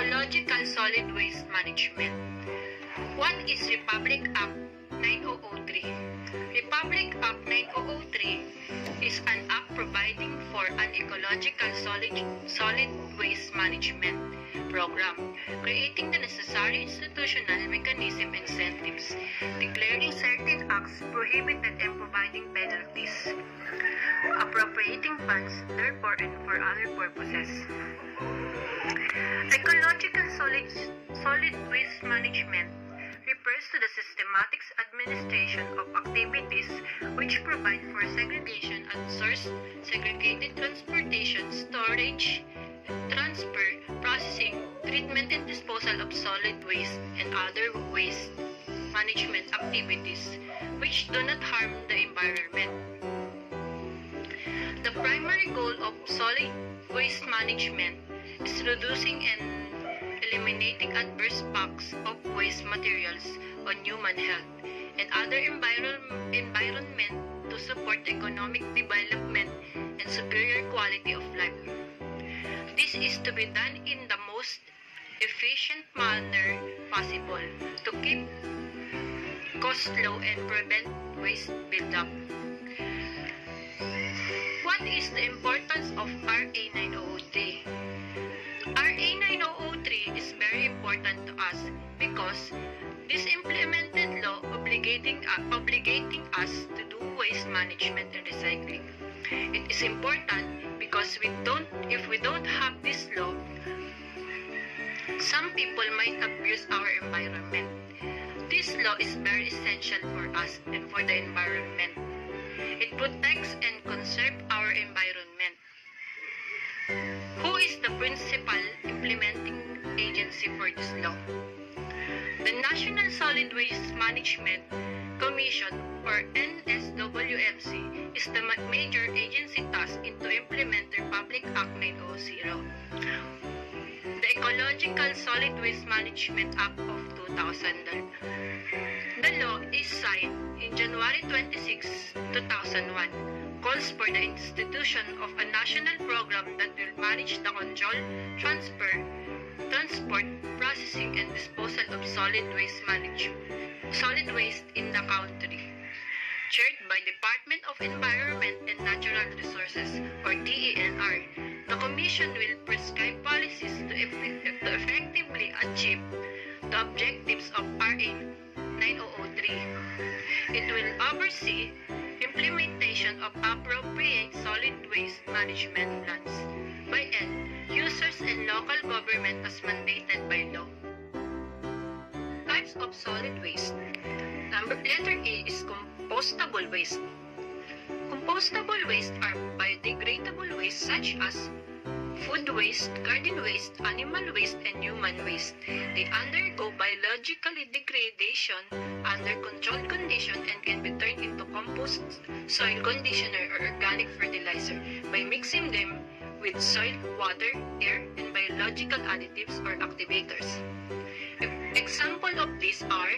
Ecological Solid Waste Management. What is Republic Act 9003? Republic Act 9003 is an act providing for an ecological solid waste management program, creating the necessary institutional mechanism and incentives, declaring certain acts prohibited and providing penalties, appropriating funds, therefore, and for other purposes. Ecological solid waste management refers to the systematic administration of activities which provide for segregation at source, segregated transportation, storage, transfer, processing, treatment and disposal of solid waste and other waste management activities which do not harm the environment. The primary goal of solid waste management is reducing and eliminating adverse impacts of waste materials on human health and other environment to support economic development and superior quality of life. This is to be done in the most efficient manner possible to keep costs low and prevent waste buildup. What is the importance of RA 9003? RA 9003 is very important to us because this implemented law obligating us to do waste management and recycling. It is important because if we don't have this law, some people might abuse our environment. This law is very essential for us and for the environment. It protects and conserves our environment. Who is the principal implementing agency for this law? The National Solid Waste Management Commission, or NSWMC, is the major agency tasked to implement Republic Act 900. The Ecological Solid Waste Management Act of 2000. The law is signed in January 26, 2001. Calls for the institution of a national program that will manage the control, transport, processing, and disposal of solid waste in the country. Chaired by Department of Environment and Natural Resources, or DENR, the Commission will prescribe policies to effectively achieve the objectives of RA 9003. It will oversee implementation of appropriate solid waste management plans by end users and local government as mandated by law. Types of solid waste. Letter A is compostable waste. Compostable waste are biodegradable waste such as food waste, garden waste, animal waste, and human waste. They undergo biological degradation under controlled condition and can be turned into compost, soil conditioner, or organic fertilizer by mixing them with soil, water, air, and biological additives or activators. Example of these are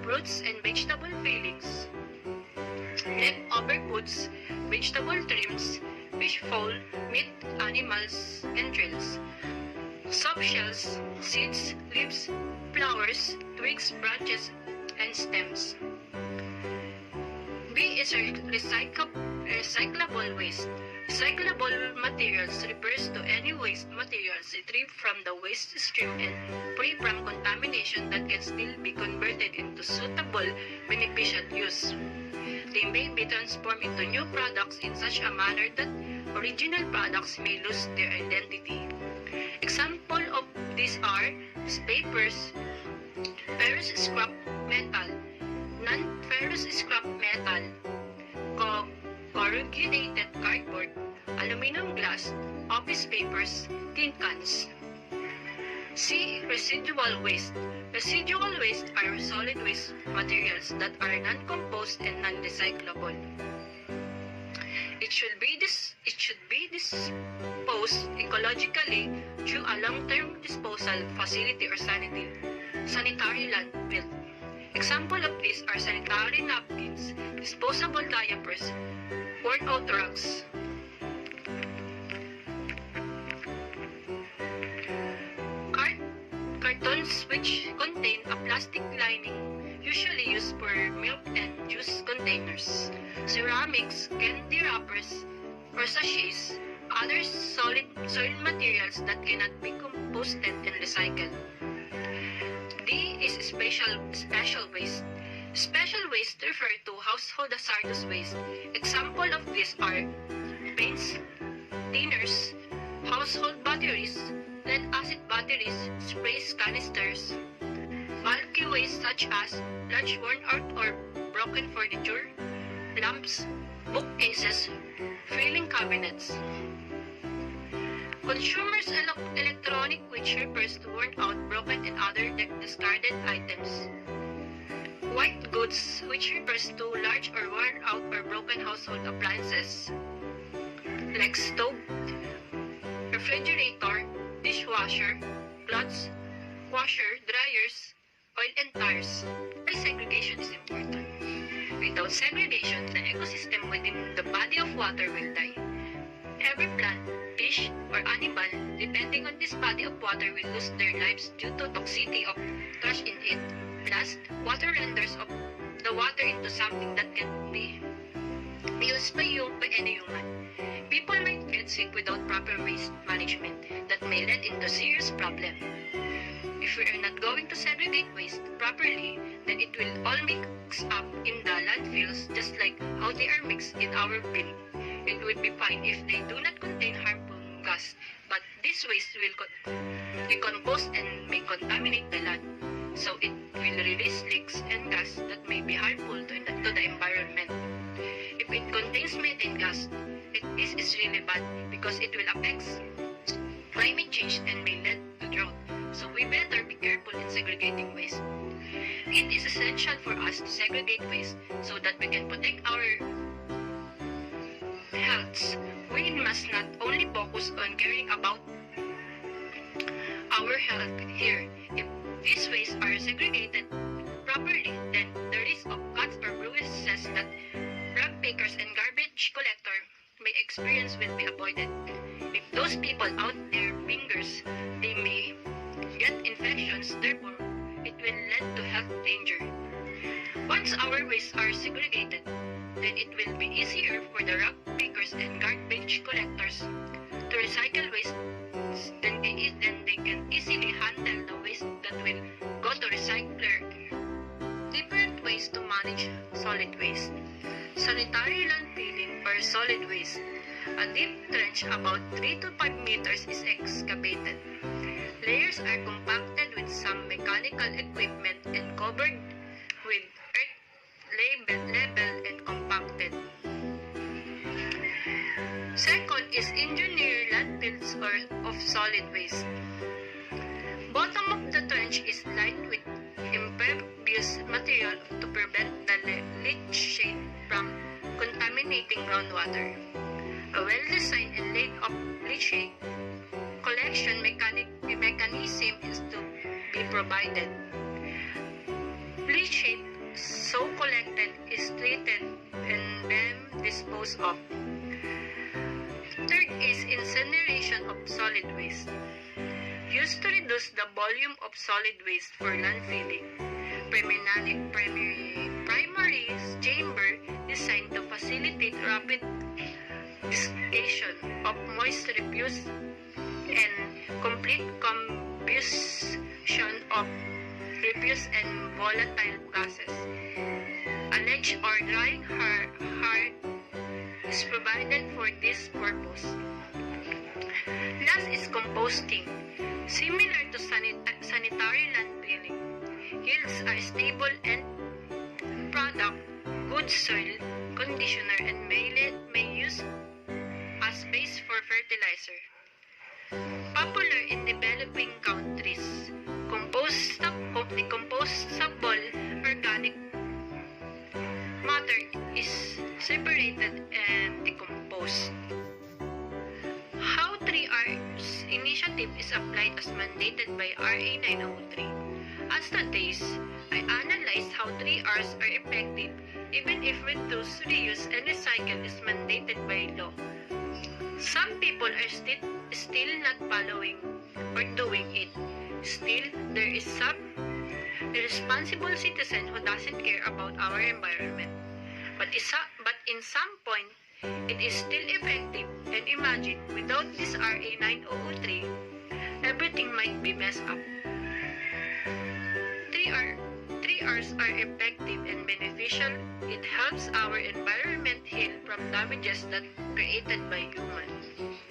fruits and vegetable fillings, leftover foods, vegetable trims, fish fowl, meat, animals, entrails, soft shells, seeds, leaves, flowers, twigs, branches, and stems. B is recyclable waste. Recyclable materials refers to any waste materials retrieved from the waste stream and free from contamination that can still be converted into suitable beneficial use. They may be transformed into new products in such a manner that original products may lose their identity. Example of these are papers, ferrous scrap metal, non-ferrous scrap metal, corrugated cardboard, aluminum glass, office papers, tin cans. C. Residual waste. Residual waste are solid waste materials that are non-compost and non-recyclable. It should be disposed ecologically through a long-term disposal facility or sanitary landfill. Example of these are sanitary napkins, disposable diapers, worn-out rugs. Spoons which contain a plastic lining, usually used for milk and juice containers. Ceramics, candy wrappers, or sachets, other solid soil materials that cannot be composted and recycled. D is special waste. Special waste refer to household hazardous waste. Example of these are paints, thinners, household batteries, lead-acid batteries, sprays canisters, bulky waste such as large worn-out or broken furniture, lamps, bookcases, filing cabinets. Consumers' electronic, which refers to worn-out, broken, and other discarded items. White goods, which refers to large or worn-out or broken household appliances, like stove, refrigerator, dishwasher, clothes, washer, dryers, oil and tires. Why segregation is important? Without segregation, the ecosystem within the body of water will die. Every plant, fish, or animal, depending on this body of water, will lose their lives due to toxicity of trash in it. Plus, water renders of the water into something that can be used by any human. People might get sick without proper waste management that may lead into serious problem. If we are not going to segregate waste properly, then it will all mix up in the landfills just like how they are mixed in our bin. It would be fine if they do not contain harmful gas, but this waste will decompose and may contaminate the land. So it will release leaks and gas that may be harmful to the environment. If it contains methane gas, this is really bad because it will affect climate change and may lead to drought. So we better be careful in segregating waste. It is essential for us to segregate waste so that we can protect our health. We must not only focus on caring about our health here. If these wastes are segregated properly, then the risk of cuts or bruises that rag pickers and garbage collectors may experience will be avoided. If those people out their fingers, they may get infections, therefore it will lead to health danger. Once our wastes are segregated, then it will be easier for the rag pickers and garbage collectors to recycle waste. Then they can easily handle the waste that will go to recycler. Different ways to manage solid waste. Sanitary landfilling or solid waste. A deep trench about 3 to 5 meters is excavated. Layers are compacted with some mechanical equipment and covered with earth, labeled and compacted. Second is engineered landfills of solid waste. Bottom of the trench is lined with impervious material to prevent the leachate from contaminating groundwater. A well-designed and laid-up leachate collection mechanism is to be provided. Leachate so collected is treated and then disposed of. Third is incineration of solid waste. Used to reduce the volume of solid waste for landfilling. Primary chamber designed to facilitate rapid dissipation of moist refuse and complete combustion of refuse and volatile gases. A ledge or drying hearth is provided for this purpose. Last is composting. Similar to sanitary landfilling, yields a stable end product, good soil conditioner, and may use as base for fertilizer. Popular in developing countries, decomposable organic matter is separated and decomposed. How 3R's initiative is applied as mandated by RA 903. As today's, I analyzed how 3R's are effective even if reduce, reuse, and recycle is mandated by law. Some people are still not following or doing it. Still, there is some irresponsible citizen who doesn't care about our environment. But in some point, it is still effective, and imagine, without this RA 9003, everything might be messed up. 3R's are effective and beneficial. It helps our environment heal from damages that created by humans.